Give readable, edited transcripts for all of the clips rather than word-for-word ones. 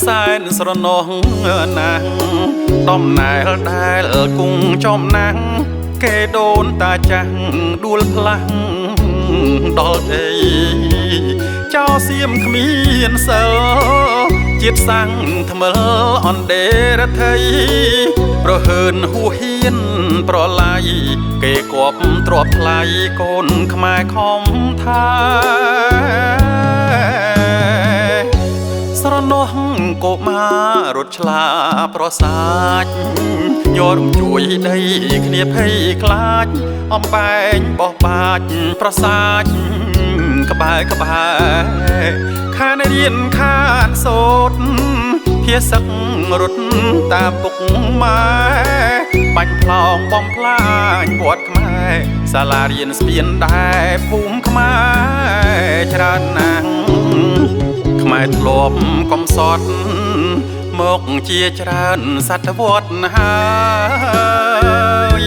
សែនស្រណោះណាស់ដំណែលដែលគង់ចំណាំងគេដូនតាចាស់ដួលផ្លាស់ដល់អីចោសៀមគ្មានសិលជាតិសាំងថ្មិលអនដេរថៃប្រហើនហួហ៊ានប្រឡាយគេគប់ទ្របថ្លៃកូនខ្មែរខំថាស្រណោះកុមាររត់ឆ្លាប្រសាចញ័រជួយដីគ្នាភ័យខ្លាចអំបែងបោះបាចប្រសាចក្បែរខានរៀនខានសូត្រភាសឹករត់តាមពុកម៉ែបាញ់ផ្លោងបំផ្លាញវត្តខ្មែរសាលារៀនស្ពានដែរភូមិខ្មែរច្រើនណាស់ខ្មែរធ្លាប់កំសត់មកជាច្រើនសតវត្សហើយ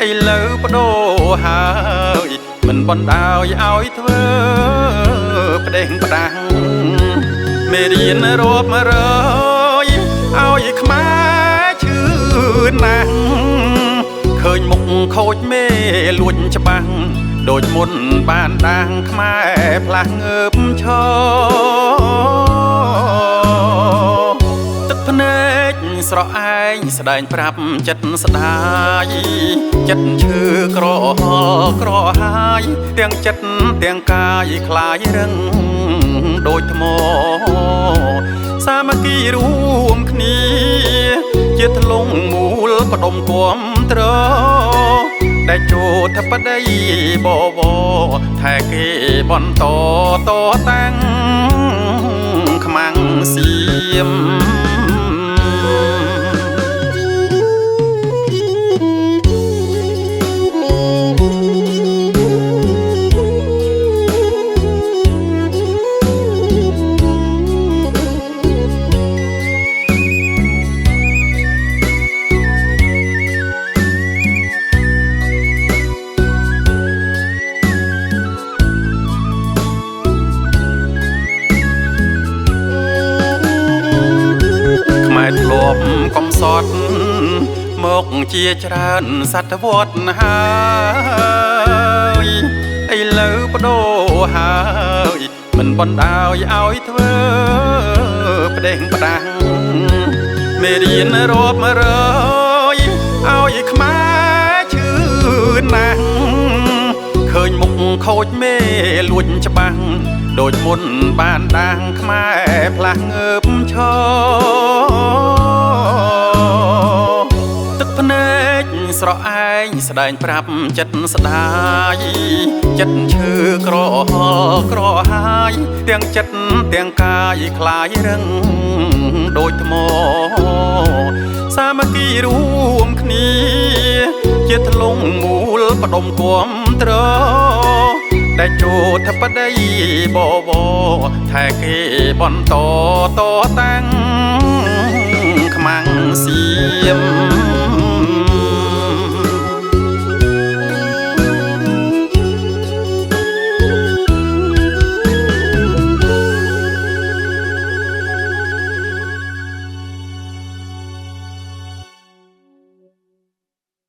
ឥឡូវបដូរហើយមិនបណ្ដោយឲ្យធ្វើផ្ដេងផ្ដាំងមេរៀនរាប់រយឲ្យខ្មែរឈឺណាស់ឃើញមុខខូចមេលួចច្បាំងដូចមុនបានដាងខ្មែរផ្លាស់ងើបឈរទឹកភ្នែកស្រអែងស្ដែងប្រាប់ចិត្តស្ដាយចិត្តឈឺក្រហល់ក្រហាយទាំងចិត្តទាំងកាយคล้ายរឹងដូចថ្មសាមគ្គីរួមគ្នាជាធ្លុងមូលផ្ដុំគំត្រដែលជោធបដីបវថែគេបន្តតតាំងខ្មាំងសៀមធ្លាប់កំសត់មកជាច្រើនសតវត្សហើយឥឡូវបដូរហើយមិនបណ្ដោយឲ្យធ្វើផ្ដេងផ្ដាំងមេរៀនរាប់រយឲ្យខ្មែរឈឺណាស់ឃើញមុខខូចមេលួចច្បាំងដូចមុនបានដាងខ្មែរផ្លាស់ងើបឈរទឹកភ្នែកស្រអែងស្ដែងប្រាប់ចិត្តស្ដាយចិត្តឈឺក្រហល់ក្រហាយទាំងចិត្តទាំងកាយคล้ายរឹងដូចថ្មសាមគ្គីរួមគ្នាជាធ្លុងមូលផ្ដុំគំត្រដែលជោធបដីបវថែគេបន្តតតាំងខ្មាំងសៀម